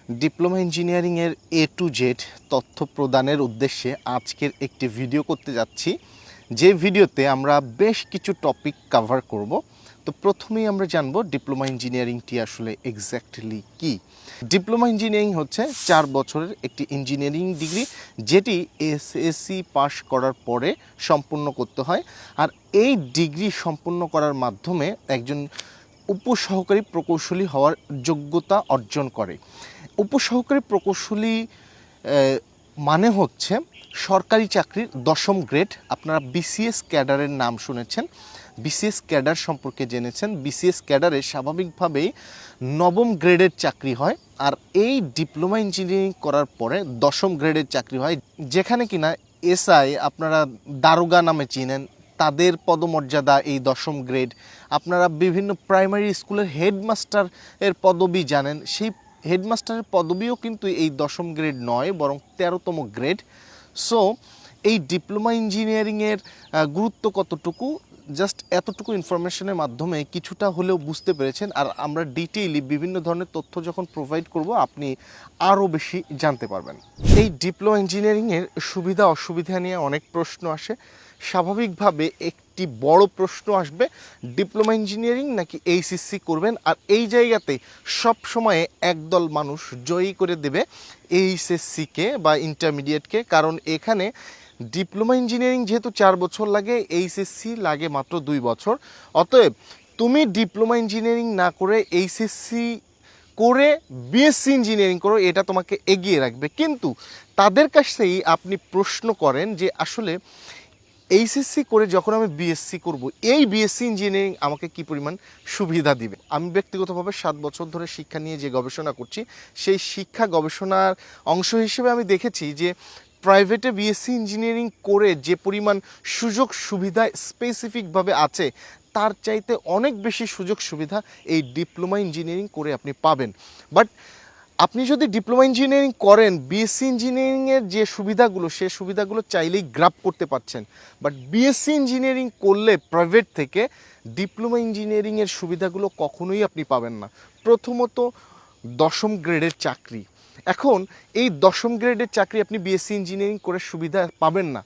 Diploma ইঞ্জিনিয়ারিংয়ের এ to Z তথ্য প্রদানের উদ্দেশ্যে আজকের একটি ভিডিও করতে যাচ্ছি, যে ভিডিওতে আমরা বেশ কিছু টপিক কভার করব। তো প্রথমেই আমরা জানব ডিপ্লোমা ইঞ্জিনিয়ারিংটি আসলে এক্স্যাক্টলি কী। ডিপ্লোমা ইঞ্জিনিয়ারিং হচ্ছে 4 বছরের একটি ইঞ্জিনিয়ারিং ডিগ্রি, যেটি এসএসসি পাস করার পরে সম্পূর্ণ করতে হয়। আর এই ডিগ্রি সম্পূর্ণ করার মাধ্যমে একজন উপসহকারী প্রকৌশলী হওয়ার যোগ্যতা অর্জন করে। উপসহকারী প্রকৌশলী মানে হচ্ছে সরকারি চাকরির 10ম গ্রেড। আপনারা বিসিএস ক্যাডারের নাম শুনেছেন, বিসিএস ক্যাডার সম্পর্কে জেনেছেন। বিসিএস ক্যাডারে স্বাভাবিকভাবেই 9ম গ্রেডের চাকরি হয়, আর এই ডিপ্লোমা ইঞ্জিনিয়ারিং করার পরে 10ম গ্রেডের চাকরি হয়, যেখানে কিনা এসআই আপনারা দারোগা নামে চিনেন, তাদের পদমর্যাদা এই 10ম গ্রেড। আপনারা বিভিন্ন প্রাইমারি স্কুলের হেডমাস্টার এর পদবি জানেন, সেই হেডমাস্টারের পদবিও কিন্তু এই 10ম গ্রেড নয়, বরং 13তম গ্রেড। সো এই ডিপ্লোমা ইঞ্জিনিয়ারিংয়ের গুরুত্ব কতটুকু, জাস্ট এতটুকু ইনফরমেশনের মাধ্যমে কিছুটা হলেও বুঝতে পেরেছেন। আর আমরা ডিটেইলি বিভিন্ন ধরনের তথ্য যখন প্রোভাইড করব, আপনি আরও বেশি জানতে পারবেন। এই ডিপ্লোমা ইঞ্জিনিয়ারিংয়ের সুবিধা অসুবিধা নিয়ে অনেক প্রশ্ন আসে। স্বাভাবিকভাবে একটি বড় প্রশ্ন আসবে, ডিপ্লোমা ইঞ্জিনিয়ারিং নাকি এইচএসসি করবেন। আর এই জায়গাতে সব সময়ে একদল মানুষ জয়ী করে দেবে এইচএসসিকে বা ইন্টারমিডিয়েটকে, কারণ এখানে ডিপ্লোমা ইঞ্জিনিয়ারিং যেহেতু 4 বছর লাগে, এইচএসসি লাগে মাত্র 2 বছর। অতএব তুমি ডিপ্লোমা ইঞ্জিনিয়ারিং না করে এইচএসসি করে বিএসসি ইঞ্জিনিয়ারিং করো, এটা তোমাকে এগিয়ে রাখবে। কিন্তু তাদের কাছেই আপনি প্রশ্ন করেন যে আসলে এইচএসসি করে যখন আমি বিএসসি করব, এই বিএসসি ইঞ্জিনিয়ারিং আমাকে কি পরিমাণ সুবিধা দিবে। আমি ব্যক্তিগতভাবে 7 বছর ধরে শিক্ষা নিয়ে যে গবেষণা করছি, সেই শিক্ষা গবেষণার অংশ হিসেবে আমি দেখেছি যে প্রাইভেটে বিএসসি ইঞ্জিনিয়ারিং করে যে পরিমাণ সুযোগ সুবিধা স্পেসিফিকভাবে আছে, তার চাইতে অনেক বেশি সুযোগ সুবিধা এই ডিপ্লোমা ইঞ্জিনিয়ারিং করে আপনি পাবেন। বাট আপনি যদি ডিপ্লোমা ইঞ্জিনিয়ারিং করেন, বিএসসি ইঞ্জিনিয়ারিংয়ের যে সুবিধাগুলো, সে সুবিধাগুলো চাইলেই গ্রাব করতে পারছেন। বাট বিএসসি ইঞ্জিনিয়ারিং করলে প্রাইভেট থেকে ডিপ্লোমা ইঞ্জিনিয়ারিংয়ের সুবিধাগুলো কখনোই আপনি পাবেন না। প্রথমত 10ম গ্রেডের চাকরি। এখন এই 10ম গ্রেডের চাকরি আপনি বিএসসি ইঞ্জিনিয়ারিং করে সুবিধা পাবেন না।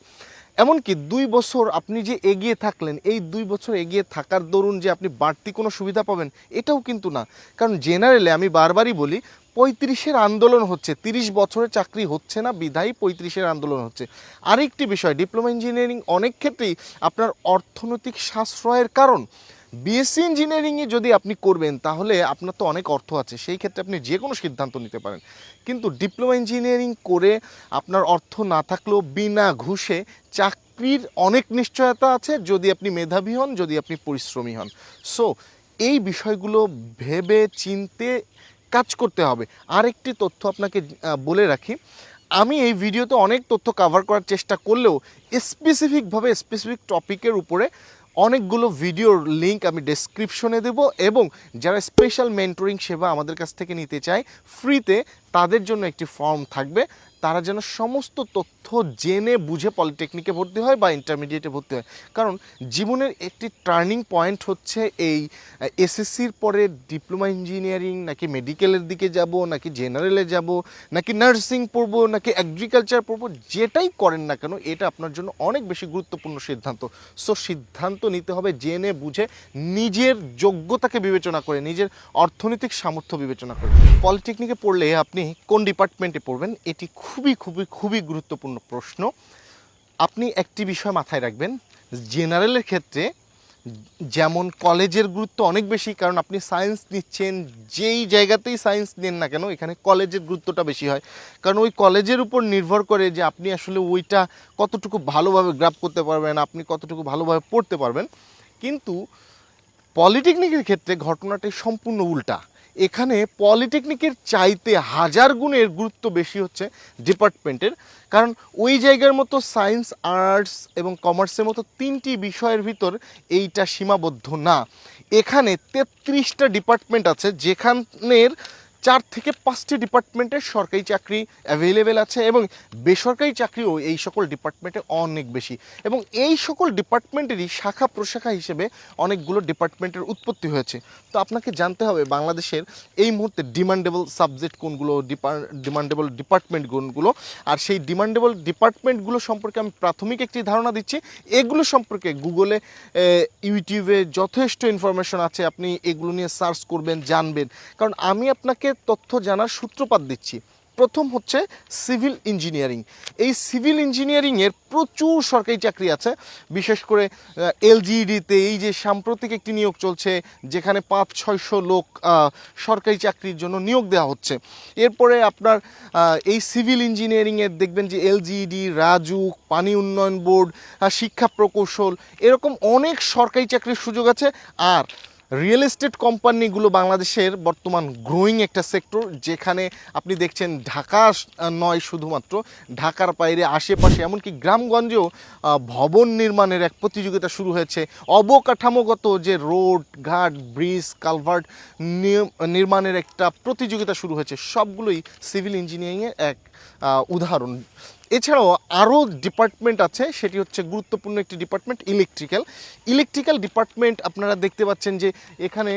এমনকি 2 বছর আপনি যে এগিয়ে থাকলেন, এই 2 বছর এগিয়ে থাকার দরুন যে আপনি বাড়তি কোনো সুবিধা পাবেন, এটাও কিন্তু না। কারণ জেনারেলে আমি বারবারই বলি, 35-এর আন্দোলন হচ্ছে, 30 বছরের চাকরি হচ্ছে না, বিধায়ী 35-এর আন্দোলন হচ্ছে। আরেকটি বিষয়, ডিপ্লোমা ইঞ্জিনিয়ারিং অনেক ক্ষেত্রেই আপনার অর্থনৈতিক সাশ্রয়ের কারণ। বিএসসি ইঞ্জিনিয়ারিংয়ে যদি আপনি করবেন, তাহলে আপনার তো অনেক অর্থ আছে, সেই ক্ষেত্রে আপনি যে কোনো সিদ্ধান্ত নিতে পারেন। কিন্তু ডিপ্লোমা ইঞ্জিনিয়ারিং করে আপনার অর্থ না থাকলেও বিনা ঘুষে চাকরির অনেক নিশ্চয়তা আছে, যদি আপনি মেধাবী হন, যদি আপনি পরিশ্রমী হন। সো এই বিষয়গুলো ভেবে চিনতে কাজ করতে হবে। আরেকটি তথ্য আপনাকে বলে রাখি, আমি এই ভিডিওতে অনেক তথ্য কভার করার চেষ্টা করলেও স্পেসিফিক টপিকের উপরে অনেকগুলো ভিডিওর লিঙ্ক আমি ডেসক্রিপশনে দেব, এবং যারা স্পেশাল মেন্টরিং সেবা আমাদের কাছ থেকে নিতে চায় ফ্রিতে, তাদের জন্য একটি ফর্ম থাকবে। তারা যেন সমস্ত তথ্য জেনে বুঝে পলিটেকনিকে ভর্তি হয় বা ইন্টারমিডিয়েটে ভর্তি হয়। কারণ জীবনের একটি টার্নিং পয়েন্ট হচ্ছে এই এসএসসির পরে ডিপ্লোমা ইঞ্জিনিয়ারিং, নাকি মেডিকেলের দিকে যাব, নাকি জেনারেলে যাব, নাকি নার্সিং পড়বো, নাকি এগ্রিকালচার পড়বো। যেটাই করেন না কেন, এটা আপনার জন্য অনেক বেশি গুরুত্বপূর্ণ সিদ্ধান্ত। সো সিদ্ধান্ত নিতে হবে জেনে বুঝে, নিজের যোগ্যতাকে বিবেচনা করে, নিজের অর্থনৈতিক সামর্থ্য বিবেচনা করে। পলিটেকনিকে পড়লে আপনি কোন ডিপার্টমেন্টে পড়বেন, এটি খুবই গুরুত্বপূর্ণ প্রশ্ন। আপনি একটি বিষয় মাথায় রাখবেন, জেনারেলের ক্ষেত্রে যেমন কলেজের গুরুত্ব অনেক বেশি, কারণ আপনি সায়েন্স নিচ্ছেন, যেই জায়গাতেই সায়েন্স নেন না কেন, এখানে কলেজের গুরুত্বটা বেশি হয়। কারণ ওই কলেজের উপর নির্ভর করে যে আপনি আসলে ওইটা কতটুকু ভালোভাবে গ্রাপ করতে পারবেন, আপনি কতটুকু ভালোভাবে পড়তে পারবেন। কিন্তু পলিটেকনিকের ক্ষেত্রে ঘটনাটাই সম্পূর্ণ উল্টা। এখানে পলিটেকনিকের চাইতে 1000 গুণের গুরুত্ব বেশি হচ্ছে ডিপার্টমেন্টের। কারণ ওই জায়গার মতো সায়েন্স, আর্টস এবং কমার্সের মতো 3টি বিষয়ের ভিতর এইটা সীমাবদ্ধ না। এখানে 33টা ডিপার্টমেন্ট আছে, যেখানের 4 থেকে 5টি ডিপার্টমেন্টের সরকারি চাকরি অ্যাভেলেবেল আছে এবং বেসরকারি চাকরিও এই সকল ডিপার্টমেন্টে অনেক বেশি, এবং এই সকল ডিপার্টমেন্টেরই শাখা প্রশাখা হিসেবে অনেকগুলো ডিপার্টমেন্টের উৎপত্তি হয়েছে। তো আপনাকে জানতে হবে বাংলাদেশের এই মুহূর্তে ডিমান্ডেবল সাবজেক্ট কোনগুলো, ডিমান্ডেবল ডিপার্টমেন্ট কোনগুলো, আর সেই ডিমান্ডেবল ডিপার্টমেন্টগুলো সম্পর্কে আমি প্রাথমিক একটি ধারণা দিচ্ছি। এগুলো সম্পর্কে গুগলে, ইউটিউবে যথেষ্ট ইনফরমেশন আছে, আপনি এগুলো নিয়ে সার্চ করবেন, জানবেন, কারণ আমি আপনাকে তথ্য জানার সূত্রপাত দিচ্ছি। প্রথম হচ্ছে সিভিল ইঞ্জিনিয়ারিং। এই সিভিল ইঞ্জিনিয়ারিংয়ের প্রচুর সরকারি চাকরি আছে, বিশেষ করে এলজিইডিতে এই যে সাম্প্রতিক একটি নিয়োগ চলছে যেখানে 500-600 লোক সরকারি চাকরির জন্য নিয়োগ দেওয়া হচ্ছে। এরপরে আপনার এই সিভিল ইঞ্জিনিয়ারিংয়ের দেখবেন যে এলজিইডি, রাজু, পানি উন্নয়ন বোর্ড, শিক্ষা প্রকৌশল, এরকম অনেক সরকারি চাকরির সুযোগ আছে। আর রিয়েল এস্টেট কোম্পানিগুলো বাংলাদেশের বর্তমান গ্রোয়িং একটা সেক্টর, যেখানে আপনি দেখছেন ঢাকা নয়, শুধুমাত্র ঢাকার বাইরে আশেপাশে এমনকি গ্রামগঞ্জেও ভবন নির্মাণের এক প্রতিযোগিতা শুরু হয়েছে। অবকাঠামোগত যে রোড ঘাট, ব্রিজ, কালভার্ট নির্মাণের একটা প্রতিযোগিতা শুরু হয়েছে, সবগুলোই সিভিল ইঞ্জিনিয়ারিংয়ের এক উদাহরণ। এছাড়াও আরও ডিপার্টমেন্ট আছে, সেটি হচ্ছে গুরুত্বপূর্ণ একটি ডিপার্টমেন্ট ইলেকট্রিক্যাল ডিপার্টমেন্ট। আপনারা দেখতে পাচ্ছেন যে এখানে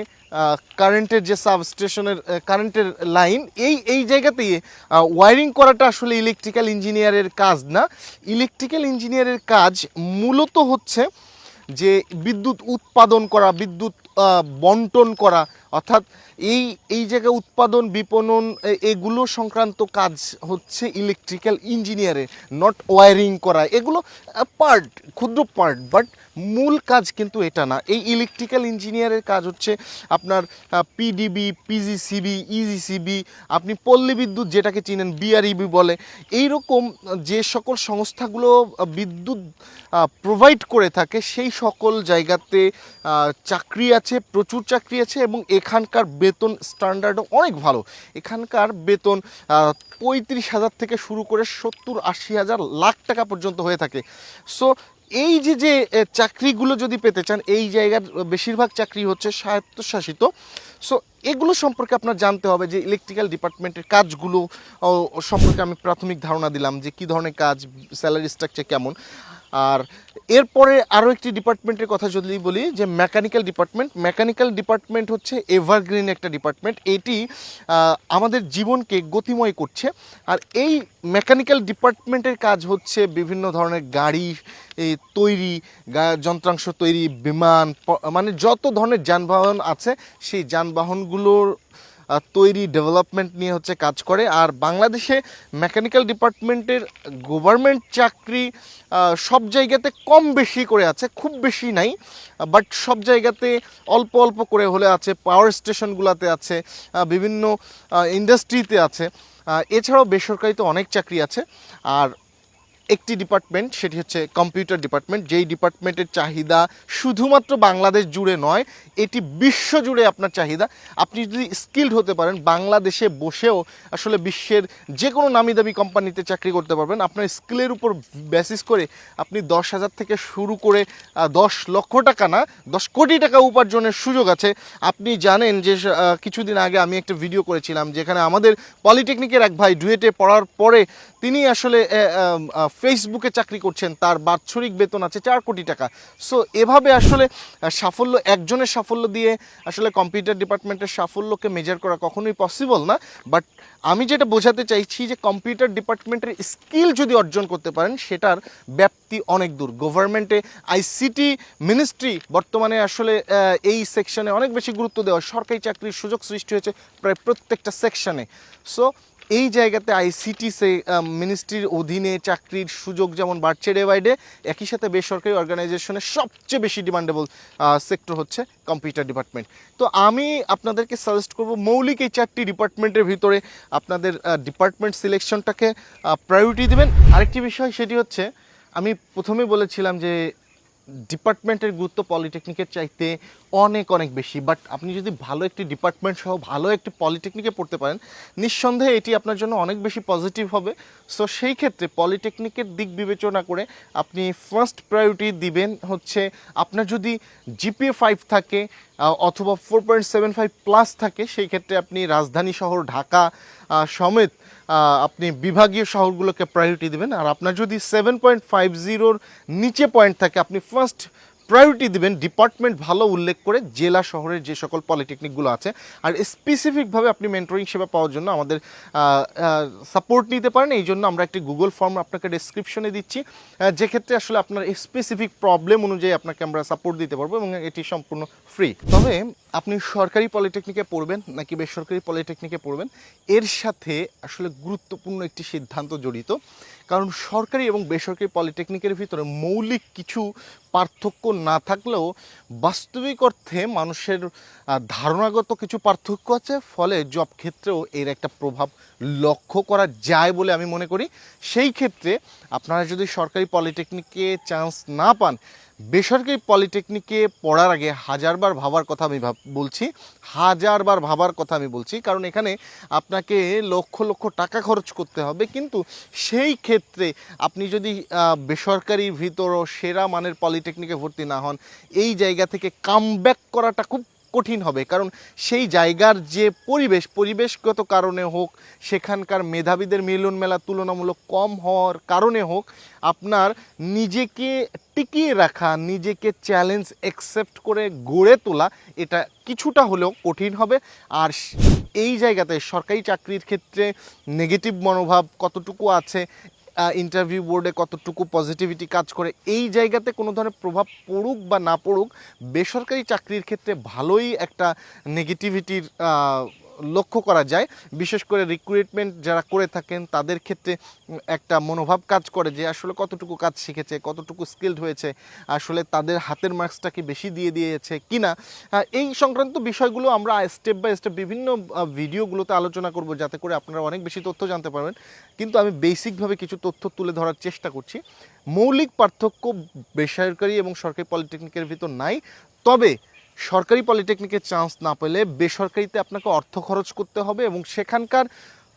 কারেন্টের যে সাবস্টেশনের কারেন্টের লাইন, এই জায়গাতেই ওয়ারিং করাটা আসলে ইলেকট্রিক্যাল ইঞ্জিনিয়ারের কাজ না। ইলেকট্রিক্যাল ইঞ্জিনিয়ারের কাজ মূলত হচ্ছে যে বিদ্যুৎ উৎপাদন করা, বিদ্যুৎ বন্টন করা, অর্থাৎ এই জায়গায় উৎপাদন, বিপণন, এগুলো সংক্রান্ত কাজ হচ্ছে ইলেকট্রিক্যাল ইঞ্জিনিয়ারের, নট ওয়ারিং করা। এগুলো পার্ট, ক্ষুদ্র পার্ট, বাট মূল কাজ কিন্তু এটা না। এই ইলেকট্রিক্যাল ইঞ্জিনিয়ারের কাজ হচ্ছে আপনার পিডিবি, পিজিসিবি, ইজিসিবি, আপনি পল্লী বিদ্যুৎ যেটাকে চিনেন, বিআরইবি বলে, এইরকম যে সকল সংস্থাগুলো বিদ্যুৎ প্রোভাইড করে থাকে, সেই সকল জায়গাতে চাকরি আছে, প্রচুর চাকরি আছে, এবং এখানকার বেতন স্ট্যান্ডার্ডও অনেক ভালো। এখানকার বেতন 35,000 থেকে শুরু করে 70-80,000 লাখ টাকা পর্যন্ত হয়ে থাকে। সো এই যে চাকরিগুলো যদি পেতে চান, এই জায়গার বেশিরভাগ চাকরি হচ্ছে স্বায়ত্তশাসিত। সো এগুলো সম্পর্কে আপনার জানতে হবে যে ইলেকট্রিক্যাল ডিপার্টমেন্টের কাজগুলো সম্পর্কে আমি প্রাথমিক ধারণা দিলাম যে কী ধরনের কাজ, স্যালারি স্ট্রাকচার কেমন। আর এরপরে আরও একটি ডিপার্টমেন্টের কথা যদি বলি, যে মেকানিক্যাল ডিপার্টমেন্ট হচ্ছে এভারগ্রিন একটা ডিপার্টমেন্ট। এটি আমাদের জীবনকে গতিময় করছে। আর এই মেকানিক্যাল ডিপার্টমেন্টের কাজ হচ্ছে বিভিন্ন ধরনের গাড়ি তৈরি, যন্ত্রাংশ তৈরি, বিমান, মানে যত ধরনের যানবাহন আছে সেই যানবাহনগুলোর তৈরি, ডেভেলপমেন্ট নিয়ে হচ্ছে কাজ করে। আর বাংলাদেশে মেকানিক্যাল ডিপার্টমেন্টের গভর্নমেন্ট চাকরি সব জায়গাতে কম বেশি করে আছে, খুব বেশি নাই, বাট সব জায়গাতে অল্প অল্প করে হলে আছে। পাওয়ার স্টেশনগুলোতে আছে, বিভিন্ন ইন্ডাস্ট্রিতে আছে। এছাড়াও বেসরকারিতে অনেক চাকরি আছে। আর একটি ডিপার্টমেন্ট, সেটি হচ্ছে কম্পিউটার ডিপার্টমেন্ট, যেই ডিপার্টমেন্টের চাহিদা শুধুমাত্র বাংলাদেশ জুড়ে নয়, এটি বিশ্ব জুড়ে আপনার চাহিদা। আপনি যদি স্কিলড হতে পারেন, বাংলাদেশে বসেও আসলে বিশ্বের যে কোনো নামি দামি কোম্পানিতে চাকরি করতে পারবেন। আপনার স্কিলের উপর বেসিস করে আপনি 10,000 থেকে শুরু করে 10 লক্ষ টাকা না, 10 কোটি টাকা উপার্জনের সুযোগ আছে। আপনি জানেন যে কিছুদিন আগে আমি একটা ভিডিও করেছিলাম যেখানে আমাদের পলিটেকনিকের এক ভাই ডুয়েটে পড়ার পরে তিনি আসলে ফেসবুকে চাকরি করছেন, তার বাৎসরিক বেতন আছে 4 কোটি টাকা। সো এভাবে আসলে সাফল্য, একজনের সাফল্য দিয়ে আসলে কম্পিউটার ডিপার্টমেন্টের সাফল্যকে মেজার করা কখনোই পসিবল না। বাট আমি যেটা বোঝাতে চাইছি যে কম্পিউটার ডিপার্টমেন্টের স্কিল যদি অর্জন করতে পারেন, সেটার ব্যাপ্তি অনেক দূর। গভর্নমেন্টে আইসিটি মিনিস্ট্রি বর্তমানে আসলে এই সেকশনে অনেক বেশি গুরুত্ব দেওয়া, সরকারি চাকরির সুযোগ সৃষ্টি হয়েছে প্রায় প্রত্যেকটা সেকশনে। সো এই জায়গাতে আইসিটি মিনিস্ট্রির অধীনে চাকরির সুযোগ যেমন বাড়ছে ডে বাই ডে, একই সাথে বেসরকারি অর্গানাইজেশনের সবচেয়ে বেশি ডিমান্ডেবল সেক্টর হচ্ছে কম্পিউটার ডিপার্টমেন্ট। তো আমি আপনাদেরকে সাজেস্ট করব মৌলিক এই 4টি ডিপার্টমেন্টের ভিতরে আপনাদের ডিপার্টমেন্ট সিলেকশনটাকে প্রায়োরিটি দেবেন। আরেকটি বিষয়, সেটি হচ্ছে আমি প্রথমেই বলেছিলাম যে ডিপার্টমেন্টের গুরুত্ব পলিটেকনিকের চাইতে অনেক অনেক বেশি। বাট আপনি যদি ভালো একটি ডিপার্টমেন্ট সহ ভালো একটি পলিটেকনিকে পড়তে পারেন, নিঃসন্দেহে এটি আপনার জন্য অনেক বেশি পজিটিভ হবে। সো সেই ক্ষেত্রে পলিটেকনিকের দিক বিবেচনা করে আপনি ফার্স্ট প্রায়োরিটি দিবেন হচ্ছে, আপনার যদি জিপিএ 5 থাকে, অথবা 4.75 প্লাস থাকে, সেই ক্ষেত্রে আপনি রাজধানী শহর ঢাকা সমেত আপনি বিভাগীয় শহরগুলোকে প্রায়োরিটি দেবেন। আর আপনার যদি 7.50 নিচে পয়েন্ট থাকে, আপনি ফার্স্ট প্রায়োরিটি দিবেন ডিপার্টমেন্ট ভালো উল্লেখ করে জেলা শহরের যে সকল পলিটেকনিকগুলো আছে। আর স্পেসিফিকভাবে আপনি মেন্টরিং সেবা পাওয়ার জন্য আমাদের সাপোর্ট নিতে পারেন। এই জন্য আমরা একটি গুগল ফর্ম আপনাকে ডেসক্রিপশনে দিচ্ছি, যে ক্ষেত্রে আসলে আপনার স্পেসিফিক প্রবলেম অনুযায়ী আপনাকে আমরা সাপোর্ট দিতে পারবো এবং এটি সম্পূর্ণ ফ্রি। তবে আপনি সরকারি পলিটেকনিকে পড়বেন নাকি বেসরকারি পলিটেকনিকে পড়বেন, এর সাথে আসলে গুরুত্বপূর্ণ একটি সিদ্ধান্ত জড়িত। কারণ সরকারি এবং বেসরকারি পলিটেকনিকের ভিতরে মৌলিক কিছু পার্থক্য না থাকলেও বাস্তবিক অর্থে মানুষের ধারণাগত কিছু পার্থক্য আছে, ফলে জব ক্ষেত্রেও এর একটা প্রভাব লক্ষ্য করা যায় বলে আমি মনে করি। সেই ক্ষেত্রে আপনারা যদি সরকারি পলিটেকনিকে চান্স না পান, বেসরকারি পলিটেকনিকে পড়ার আগে হাজারবার ভাবার কথা আমি বলছি, কারণ এখানে আপনাকে লক্ষ লক্ষ টাকা খরচ করতে হবে। কিন্তু সেই ক্ষেত্রে আপনি যদি বেসরকারির ভিতরও সেরা মানের পলিটেকনিকে ভর্তি না হন, এই জায়গা থেকে কামব্যাক করাটা খুব কঠিন হবে। কারণ সেই জায়গার যে পরিবেশগত কারণে হোক, সেখানকার মেধাবীদের মিলন মেলা তুলনামূলক কম হওয়ার কারণে হোক, আপনার নিজেকে টিকিয়ে রাখা, নিজেকে চ্যালেঞ্জ অ্যাকসেপ্ট করে গড়ে তোলা, এটা কিছুটা হলেও কঠিন হবে। আর এই জায়গাতে সরকারি চাকরির ক্ষেত্রে নেগেটিভ মনোভাব কতটুকু আছে, ইন্টারভিউ বোর্ডে কতটুকু পজিটিভিটি কাজ করে, এই জায়গাতে কোনো ধরনের প্রভাব পড়ুক বা না পড়ুক, বেসরকারি চাকরির ক্ষেত্রে ভালোই একটা নেগেটিভিটির লক্ষ্য করা যায়। বিশেষ করে রিক্রুটমেন্ট যারা করে থাকেন তাদের ক্ষেত্রে একটা মনোভাব কাজ করে যে আসলে কতটুকু কাজ শিখেছে, কতটুকু স্কিলড হয়েছে, আসলে তাদের হাতের মার্কসটা কি বেশি দিয়ে দিয়েছে কিনা। এই সংক্রান্ত বিষয়গুলো আমরা স্টেপ বাই স্টেপ বিভিন্ন ভিডিওগুলোতে আলোচনা করব, যাতে করে আপনারা অনেক বেশি তথ্য জানতে পারবেন। কিন্তু আমি বেসিকভাবে কিছু তথ্য তুলে ধরার চেষ্টা করছি। মৌলিক পার্থক্য বেসরকারি এবং সরকারি পলিটেকনিকের ভিতর নাই, তবে সরকারি পলিটেকনিকে চান্স না পেলে বেসরকারিতে আপনাকে অর্থ খরচ করতে হবে এবং সেখানকার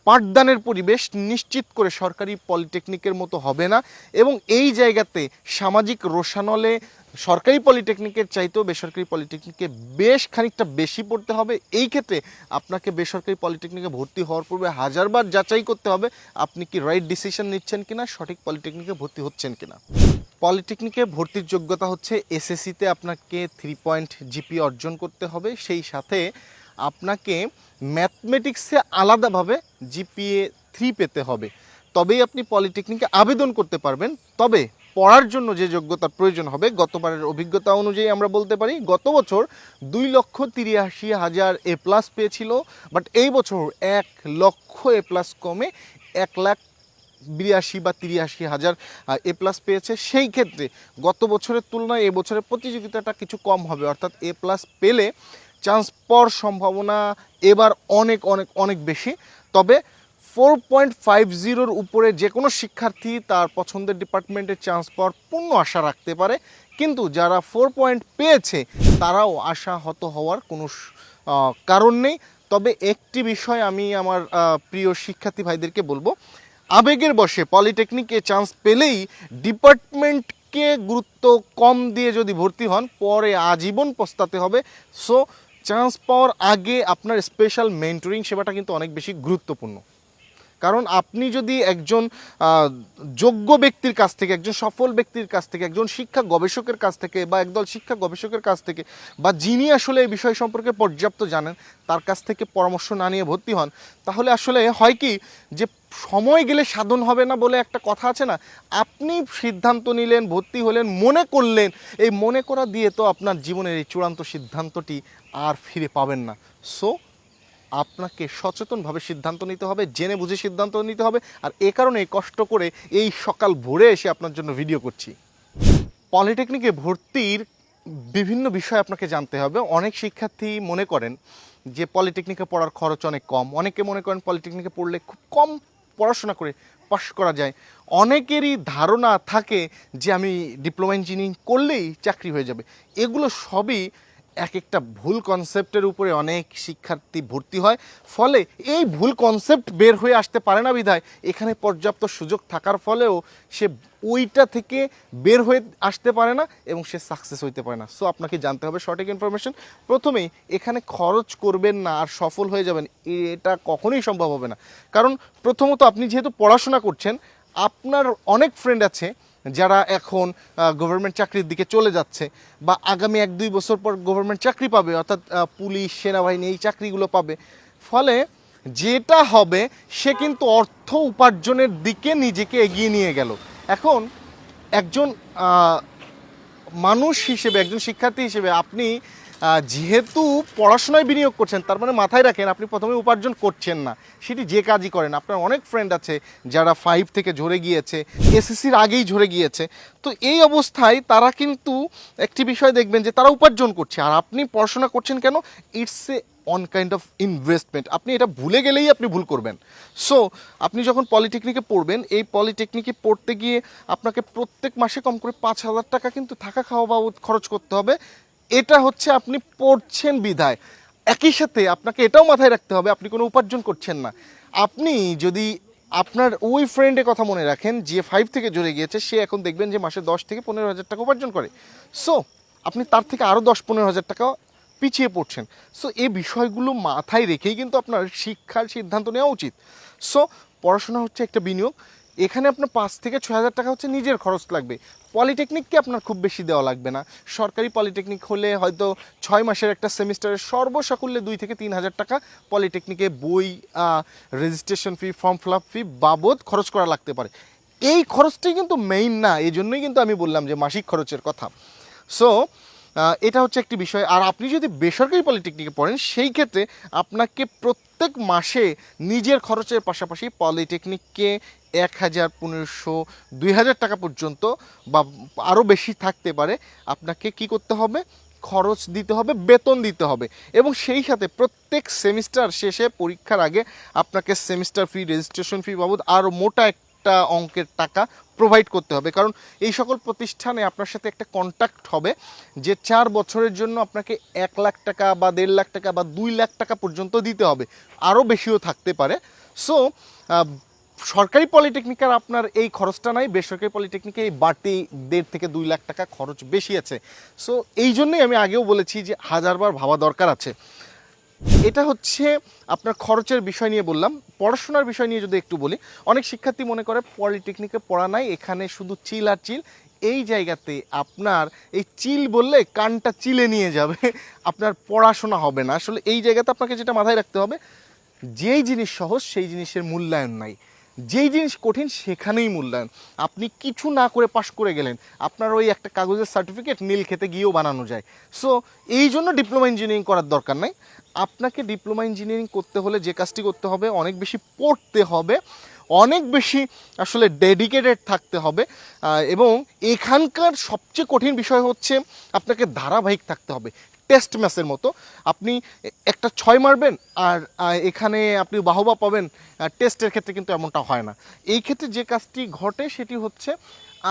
পাঠদানের পরিবেশ নিশ্চিত করে সরকারি পলিটেকনিকের মতো হবে না। এবং এই জায়গাতে সামাজিক রোষানলে সরকারি পলিটেকনিকের চাইতেও বেসরকারি পলিটেকনিকে বেশ খানিকটা বেশি পড়তে হবে। এই ক্ষেত্রে আপনাকে বেসরকারি পলিটেকনিকে ভর্তি হওয়ার পূর্বে হাজারবার যাচাই করতে হবে আপনি কি রাইট ডিসিশন নিচ্ছেন কিনা, সঠিক পলিটেকনিকে ভর্তি হচ্ছেন কিনা। পলিটেকনিকে ভর্তির যোগ্যতা হচ্ছে এসএসসিতে আপনাকে 3 জিপি অর্জন করতে হবে, সেই সাথে আপনাকে ম্যাথমেটিক্সে আলাদাভাবে জিপিএ 3 পেতে হবে, তবেই আপনি পলিটেকনিকে আবেদন করতে পারবেন। তবে পড়ার জন্য যে যোগ্যতার প্রয়োজন হবে, গতবারের অভিজ্ঞতা অনুযায়ী আমরা বলতে পারি গত বছর 2,83,000 এ প্লাস পেয়েছিল, বাট এই বছর 1,00,000 এ প্লাস কমে 1,82,000 বা 83,000 এ প্লাস পেয়েছে। সেই ক্ষেত্রে গত বছরের তুলনায় এবছরের প্রতিযোগিতাটা কিছু কম হবে, অর্থাৎ এ প্লাস পেলে চান্স পাওয়ার সম্ভাবনা এবার অনেক অনেক অনেক বেশি। তবে 4.50 উপরে যে কোনো শিক্ষার্থী তার পছন্দের ডিপার্টমেন্টে চান্স পাওয়ার পূর্ণ আশা রাখতে পারে। কিন্তু যারা 4 পয়েন্ট পেয়েছে তারাও আশাহত হওয়ার কোনো কারণ নেই। তবে একটি বিষয় আমি আমার প্রিয় শিক্ষার্থী ভাইদেরকে বলবো, আবেগের বশে পলিটেকনিকে চান্স পেলেই ডিপার্টমেন্টকে গুরুত্ব কম দিয়ে যদি ভর্তি হন, পরে আজীবন পস্তাতে হবে। সো চান্স পাওয়ার আগে আপনার স্পেশাল মেন্টরিং সেবাটা কিন্তু অনেক বেশি গুরুত্বপূর্ণ। কারণ আপনি যদি একজন যোগ্য ব্যক্তির কাছ থেকে, একজন সফল ব্যক্তির কাছ থেকে, একজন শিক্ষা গবেষকের কাছ থেকে বা একদল শিক্ষা গবেষকের কাছ থেকে, বা যিনি আসলে এই বিষয় সম্পর্কে পর্যাপ্ত জানেন তার কাছ থেকে পরামর্শ না নিয়ে ভর্তি হন, তাহলে আসলে হয় কি যে সময় গেলে সাধন হবে না বলে একটা কথা আছে না, আপনি সিদ্ধান্ত নিলেন, ভর্তি হলেন, মনে করলেন, এই মনে করা দিয়ে তো আপনার জীবনের এই চূড়ান্ত সিদ্ধান্তটি আর ফিরে পাবেন না। সো আপনাকে সচেতনভাবে সিদ্ধান্ত নিতে হবে, জেনে বুঝে সিদ্ধান্ত নিতে হবে। আর এ কারণে কষ্ট করে এই সকাল ভোরে এসে আপনার জন্য ভিডিও করছি। পলিটেকনিকে ভর্তির বিভিন্ন বিষয় আপনাকে জানতে হবে। অনেক শিক্ষার্থী মনে করেন যে পলিটেকনিকে পড়ার খরচ অনেক কম, অনেকে মনে করেন পলিটেকনিকে পড়লে খুব কম পড়াশোনা করে পাশ করা যায়, অনেকেরই ধারণা থাকে যে আমি ডিপ্লোমা ইঞ্জিনিয়ারিং করলেই চাকরি হয়ে যাবে। এগুলো সবই এক একটা ভুল কনসেপ্টের উপরে অনেক শিক্ষার্থী ভর্তি হয়, ফলে এই ভুল কনসেপ্ট বের হয়ে আসতে পারে না বিধায় এখানে পর্যাপ্ত সুযোগ থাকার ফলেও সে ওইটা থেকে বের হয়ে আসতে পারে না এবং সে সাকসেস হইতে পারে না। সো আপনাকে জানতে হবে সঠিক ইনফরমেশন। প্রথমেই এখানে খরচ করবেন না আর সফল হয়ে যাবেন, এটা কখনোই সম্ভব হবে না। কারণ প্রথমত আপনি যেহেতু পড়াশোনা করছেন, আপনার অনেক ফ্রেন্ড আছে যারা এখন গভর্নমেন্ট চাকরির দিকে চলে যাচ্ছে বা আগামী 1-2 বছর পর গভর্নমেন্ট চাকরি পাবে, অর্থাৎ পুলিশ, সেনাবাহিনী এই চাকরিগুলো পাবে। ফলে যেটা হবে সে কিন্তু অর্থ উপার্জনের দিকে নিজেকে এগিয়ে নিয়ে গেল। এখন একজন মানুষ হিসেবে, একজন শিক্ষার্থী হিসেবে আপনি যেহেতু পড়াশোনায় বিনিয়োগ করছেন, তার মানে মাথায় রাখেন আপনি প্রথমে উপার্জন করছেন না, সেটি যে কাজই করেন। আপনার অনেক ফ্রেন্ড আছে যারা 5 থেকে ঝরে গিয়েছে, এসএসসির আগেই ঝরে গিয়েছে। তো এই অবস্থায় তারা কিন্তু একটি বিষয় দেখবেন যে তারা উপার্জন করছে, আর আপনি পড়াশোনা করছেন কেন? It's a on kind of investment. আপনি এটা ভুলে গেলেই আপনি ভুল করবেন। সো আপনি যখন পলিটেকনিকে পড়বেন, এই পলিটেকনিকে পড়তে গিয়ে আপনাকে প্রত্যেক মাসে কম করে 5,000 টাকা কিন্তু থাকা খাওয়া বাবদ খরচ করতে হবে। এটা হচ্ছে আপনি পড়ছেন বিধায়। একই সাথে আপনাকে এটাও মাথায় রাখতে হবে আপনি কোনো উপার্জন করছেন না। আপনি যদি আপনার ওই ফ্রেন্ডের কথা মনে রাখেন যে 5 থেকে ঝরে গিয়েছে, সে এখন দেখবেন যে মাসে 10 থেকে 15,000 টাকা উপার্জন করে। সো আপনি তার থেকে আরও 10-15,000 টাকা পিছিয়ে পড়ছেন। সো এই বিষয়গুলো মাথায় রেখেই কিন্তু আপনার শিক্ষার সিদ্ধান্ত নেওয়া উচিত। সো পড়াশোনা হচ্ছে একটা বিনিয়োগ। এখানে আপনার 5 থেকে 6,000 টাকা হচ্ছে নিজের খরচ লাগবে। পলিটেকনিককে আপনার খুব বেশি দেওয়া লাগবে না। সরকারি পলিটেকনিক হলে হয়তো 6 মাসের একটা সেমিস্টারের সর্বসাকুল্যে 2 থেকে 3,000 টাকা পলিটেকনিকে বই, registration fee, form fill up ফি বাবদ খরচ করা লাগতে পারে। এই খরচটাই কিন্তু মেইন না, এই জন্যই কিন্তু আমি বললাম যে মাসিক খরচের কথা। সো এটা হচ্ছে একটি বিষয়। আর আপনি যদি বেসরকারি পলিটেকনিকে পড়েন, সেই ক্ষেত্রে আপনাকে প্রত্যেক মাসে নিজের খরচের পাশাপাশি পলিটেকনিককে 1,000, 1,500, 2,000 টাকা পর্যন্ত বা আরও বেশি থাকতে পারে আপনাকে কি করতে হবে? খরচ দিতে হবে, বেতন দিতে হবে। এবং সেই সাথে প্রত্যেক সেমিস্টার শেষে পরীক্ষার আগে আপনাকে সেমিস্টার ফি, রেজিস্ট্রেশন ফি বাবদ আরও মোটা একটা অঙ্কের টাকা প্রোভাইড করতে হবে। কারণ এই সকল প্রতিষ্ঠানে আপনার সাথে একটা কন্ট্যাক্ট হবে যে 4 বছরের জন্য আপনাকে 1 লাখ টাকা বা 1.5 লাখ টাকা বা 2 লাখ টাকা পর্যন্ত দিতে হবে, আরও বেশিও থাকতে পারে। সো সরকারি পলিটেকনিকের আপনার এই খরচটা নাই, বেসরকারি পলিটেকনিকে এই বাড়তি 1.5 থেকে 2 লাখ টাকা খরচ বেশি আছে। সো এই জন্যই আমি আগেও বলেছি যে হাজারবার ভাবা দরকার আছে। এটা হচ্ছে আপনার খরচের বিষয় নিয়ে বললাম। পড়াশোনার বিষয় নিয়ে যদি একটু বলি, অনেক শিক্ষার্থী মনে করে পলিটেকনিকে পড়া নাই, এখানে শুধু চিল আর চিল। এই জায়গাতে আপনার এই চিল বললে কানটা চিলে নিয়ে যাবে, আপনার পড়াশোনা হবে না। আসলে এই জায়গাতে আপনাকে যেটা মাথায় রাখতে হবে, যেই জিনিস সহজ সেই জিনিসের মূল্যায়ন নাই, যেই জিনিস কঠিন সেখানেই মূল্যায়ন। আপনি কিছু না করে পাশ করে গেলেন, আপনার ওই একটা কাগজের সার্টিফিকেট নীল খেতে গিয়েও বানানো যায়। সো এই জন্য ডিপ্লোমা ইঞ্জিনিয়ারিং করার দরকার নাই। আপনাকে ডিপ্লোমা ইঞ্জিনিয়ারিং করতে হলে যে কাজটি করতে হবে, অনেক বেশি পড়তে হবে, অনেক বেশি আসলে ডেডিকেটেড থাকতে হবে। এবং এখানকার সবচেয়ে কঠিন বিষয় হচ্ছে আপনাকে ধারাবাহিক থাকতে হবে। টেস্ট ম্যাচের মতো আপনি একটা 6 মারবেন আর এখানে আপনি বাহবা পাবেন, টেস্টের ক্ষেত্রে কিন্তু এমনটা হয় না। এই ক্ষেত্রে যে কাজটি ঘটে সেটি হচ্ছে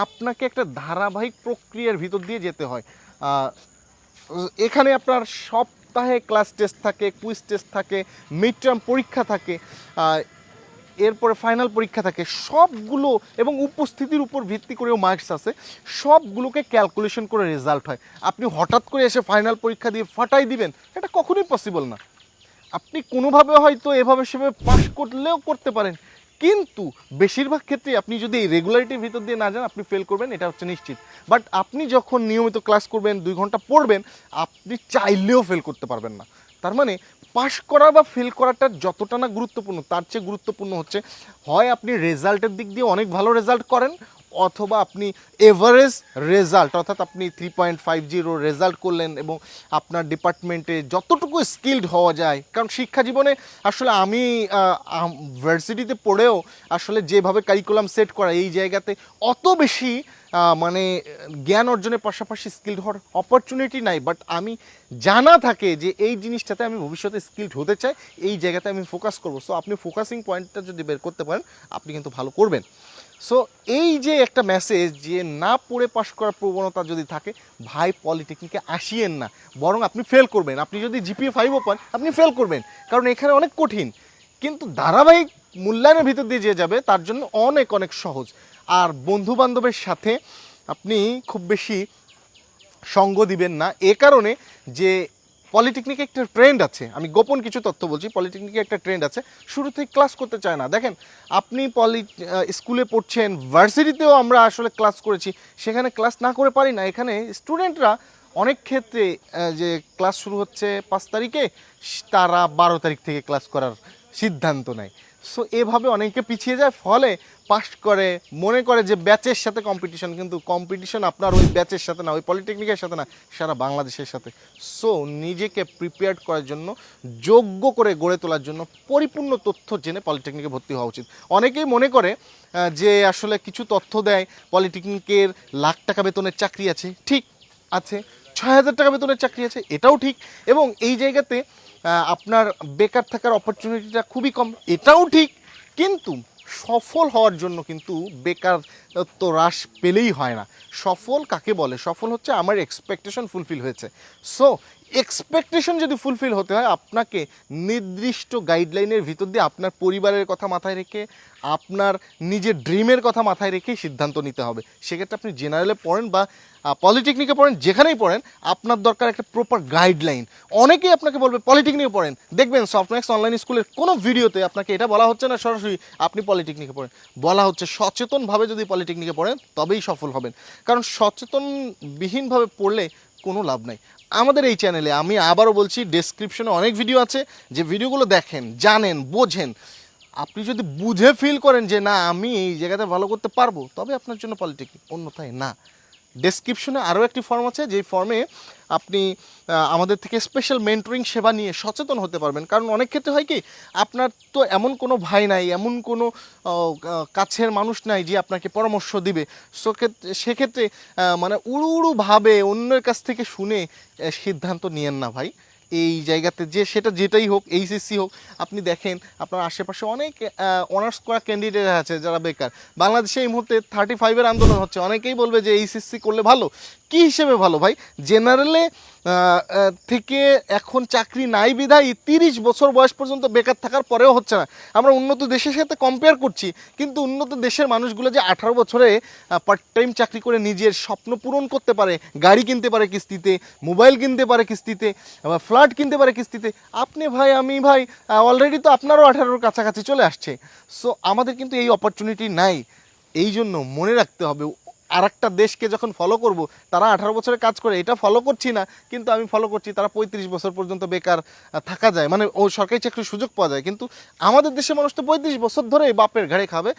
আপনাকে একটা ধারাবাহিক প্রক্রিয়ার ভিতর দিয়ে যেতে হয়। এখানে আপনার সপ্তাহে ক্লাস টেস্ট থাকে, কুইজ টেস্ট থাকে, মিড টার্ম পরীক্ষা থাকে, এরপরে ফাইনাল পরীক্ষা থাকে, সবগুলো এবং উপস্থিতির উপর ভিত্তি করেও মার্কস আছে, সবগুলোকে ক্যালকুলেশন করে রেজাল্ট হয়। আপনি হঠাৎ করে এসে ফাইনাল পরীক্ষা দিয়ে ফাটাই দিবেন, এটা কখনোই পসিবল না। আপনি কোনোভাবে হয়তো এভাবে সেভাবে পাস করলেও করতে পারেন, কিন্তু বেশিরভাগ ক্ষেত্রে আপনি যদি এই রেগুলারিটির ভিতর দিয়ে না যান, আপনি ফেল করবেন, এটা হচ্ছে নিশ্চিত। বাট আপনি যখন নিয়মিত ক্লাস করবেন, 2 ঘন্টা পড়বেন, আপনি চাইলেও ফেল করতে পারবেন না। তার মানে পাস করা বা ফেল করাটা যতটা না গুরুত্বপূর্ণ, তার চেয়ে গুরুত্বপূর্ণ হচ্ছে হয় আপনি রেজাল্টের দিক দিয়ে অনেক ভালো রেজাল্ট করেন, অথবা আপনি এভারেজ রেজাল্ট, অর্থাৎ আপনি 3.50 রেজাল্ট করলেন এবং আপনার ডিপার্টমেন্টে যতটুকু স্কিলড হওয়া যায়। কারণ শিক্ষা জীবনে আসলে আমি ভার্সিটিতে পড়েও আসলে যেভাবে কারিকুলাম সেট করা, এই জায়গাতে অত বেশি মানে জ্ঞান অর্জনের পাশাপাশি স্কিলড হওয়ার অপরচুনিটি নাই, বাট আমি জানা থাকে যে এই জিনিসটাতে আমি ভবিষ্যতে স্কিলড হতে চাই, এই জায়গাতে আমি ফোকাস করব। সো আপনি ফোকাসিং পয়েন্টটা যদি বের করতে পারেন আপনি কিন্তু ভালো করবেন। সো এই যে একটা মেসেজ যে না পড়ে পাশ করার প্রবণতা যদি থাকে, ভাই পলিটেকনিকে আসিয়েন না, বরং আপনি ফেল করবেন। আপনি যদি জিপিএ 5 পান আপনি ফেল করবেন, কারণ এখানে অনেক কঠিন, কিন্তু ধারাবাহিক মূল্যায়নের ভিতর দিয়ে যে যাবে তার জন্য অনেক অনেক সহজ। আর বন্ধু বান্ধবের সাথে আপনি খুব বেশি সঙ্গ দিবেন না, এ কারণে যে পলিটেকনিকে একটা ট্রেন্ড আছে, আমি গোপন কিছু তথ্য বলছি, পলিটেকনিকে একটা ট্রেন্ড আছে, শুরু থেকে ক্লাস করতে চায় না। দেখেন আপনি স্কুলে পড়ছেন, ভার্সিটিতেও আমরা আসলে ক্লাস করেছি, সেখানে ক্লাস না করে পারি না। এখানে স্টুডেন্টরা অনেক ক্ষেত্রে যে ক্লাস শুরু হচ্ছে 5 তারিখে, তারা 12 তারিখ থেকে ক্লাস করার সিদ্ধান্ত নেয়। সো এভাবে অনেকে পিছিয়ে যায়, ফলে পাস করে মনে করে যে ব্যাচের সাথে কম্পিটিশন, কিন্তু কম্পিটিশন আপনার ওই ব্যাচের সাথে না, ওই পলিটেকনিকের সাথে না, সারা বাংলাদেশের সাথে। সো নিজেকে প্রিপেয়ার করার জন্য, যোগ্য করে গড়ে তোলার জন্য পরিপূর্ণ তথ্য জেনে পলিটেকনিকে ভর্তি হওয়া উচিত। অনেকেই মনে করে যে আসলে কিছু তথ্য দেয়, পলিটেকনিকের লাখ টাকা বেতনের চাকরি আছে, ঠিক আছে, 6,000 টাকা বেতনের চাকরি আছে, এটাও ঠিক, এবং এই জায়গাতে আপনার বেকার থাকার অপরচুনিটিটা খুবই কম, এটাও ঠিক। কিন্তু সফল হওয়ার জন্য কিন্তু বেকারত্ব হ্রাস পেলেই হয় না। সফল কাকে বলে? সফল হচ্ছে আমার এক্সপেকটেশন ফুলফিল হয়েছে। সো এক্সপেকটেশন যদি ফুলফিল হতে হয়, আপনাকে নির্দিষ্ট গাইডলাইনের ভিতর দিয়ে আপনার পরিবারের কথা মাথায় রেখে, আপনার নিজের ড্রিমের কথা মাথায় রেখেই সিদ্ধান্ত নিতে হবে। সেক্ষেত্রে আপনি জেনারেলে পড়েন বা পলিটেকনিকে পড়েন, যেখানেই পড়েন, আপনার দরকার একটা প্রপার গাইডলাইন। অনেকেই আপনাকে বলবে পলিটেকনিকে পড়েন, দেখবেন সফটম্যাক্স অনলাইন স্কুলের কোনো ভিডিওতে আপনাকে এটা বলা হচ্ছে না সরাসরি আপনি পলিটেকনিকে পড়েন, বলা হচ্ছে সচেতনভাবে যদি পলিটেকনিকে পড়েন তবেই সফল হবেন। কারণ সচেতনবিহীনভাবে পড়লে কোনো লাভ নাই। আমাদের এই চ্যানেলে আমি আবারও বলছি, ডেসক্রিপশনে অনেক ভিডিও আছে, যে ভিডিওগুলো দেখেন, জানেন, বোঝেন। আপনি যদি বুঝে ফিল করেন যে না আমি এই জায়গাতে ভালো করতে পারবো, তবে আপনার জন্য পলিটেকনিক, অন্যথায় না। ডেসক্রিপশনে আরও একটি ফর্ম আছে, যেই ফর্মে আপনি আমাদের থেকে স্পেশাল মেন্টরিং সেবা নিয়ে সচেতন হতে পারবেন। কারণ অনেক ক্ষেত্রে হয় কি, আপনার তো এমন কোনো ভাই নাই, এমন কোনো কাছের মানুষ নাই যে আপনাকে পরামর্শ দিবে। সেক্ষেত্রে মানে উড়ুভাবে অন্যের কাছ থেকে শুনে সিদ্ধান্ত নিয়েন না ভাই। এই জায়গাতে যে সেটা যেটাই হোক, এইচএসসি হোক, আপনি দেখেন আপনার আশেপাশে অনেক অনার্স করা ক্যান্ডিডেট আছে যারা বেকার। বাংলাদেশে এই মুহূর্তে 35-এর আন্দোলন হচ্ছে, অনেকেই বলবে যে এইচএসসি করলে ভালো। কী হিসেবে ভালো ভাই? জেনারেলে থেকে এখন চাকরি নাই বিধায় 30 বছর বয়স পর্যন্ত বেকার থাকার পরেও হচ্ছে না। আমরা উন্নত দেশের সাথে কম্পেয়ার করছি, কিন্তু উন্নত দেশের মানুষগুলো যে 18 বছরে পার্ট টাইম চাকরি করে নিজের স্বপ্ন পূরণ করতে পারে, গাড়ি কিনতে পারে কিস্তিতে, মোবাইল কিনতে পারে কিস্তিতে, আবার ফ্ল্যাট কিনতে পারে কিস্তিতে, আপনি ভাই আমি ভাই অলরেডি তো আপনারও 18-র কাছাকাছি চলে আসছে। সো আমাদের কিন্তু এই অপরচুনিটি নাই। এই জন্য মনে রাখতে হবে, আর একটা দেশকে যখন ফলো করব, তারা 18 বছরে কাজ করে, এটা ফলো করছি না, কিন্তু আমি ফলো করছি তারা 35 বছর পর্যন্ত বেকার থাকা যায়, মানে ও সরকারি চাকরির সুযোগ পাওয়া যায়। কিন্তু আমাদের দেশের মানুষ তো 35 বছর ধরে বাপের ঘাড়ে খাবে,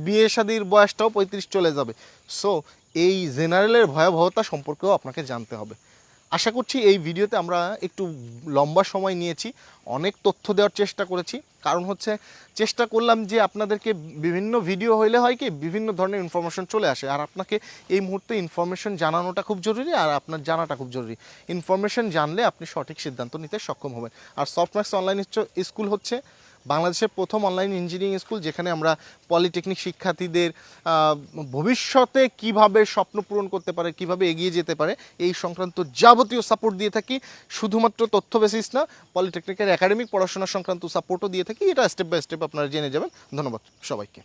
বিয়ে শাদির বয়সটাও 35 চলে যাবে। সো এই জেনারেলের ভয়াবহতা সম্পর্কেও আপনাকে জানতে হবে। আশা করছি এই ভিডিওতে আমরা একটু লম্বা সময় নিয়েছি, অনেক তথ্য দেওয়ার চেষ্টা করেছি। কারণ হচ্ছে চেষ্টা করলাম যে আপনাদেরকে বিভিন্ন ভিডিও হইলে হয় কি বিভিন্ন ধরনের ইনফরমেশন চলে আসে, আর আপনাকে এই মুহূর্তে ইনফরমেশন জানানোটা খুব জরুরি, আর আপনার জানাটা খুব জরুরি। ইনফরমেশন জানলে আপনি সঠিক সিদ্ধান্ত নিতে সক্ষম হবেন। আর সফটম্যাক্স অনলাইন স্কুল হচ্ছে বাংলাদেশের প্রথম অনলাইন ইঞ্জিনিয়ারিং স্কুল, যেখানে আমরা পলিটেকনিক শিক্ষার্থীদের ভবিষ্যতে কিভাবে স্বপ্ন পূরণ করতে পারে, কিভাবে এগিয়ে যেতে পারে, এই সংক্রান্ত যাবতীয় সাপোর্ট দিয়ে থাকি। শুধুমাত্র তথ্য বেসিস না, পলিটেকনিকের একাডেমিক পড়াশোনা সংক্রান্ত সাপোর্টও দিয়ে থাকি। এটা স্টেপ বাই স্টেপ আপনারা জেনে যাবেন। ধন্যবাদ সবাইকে।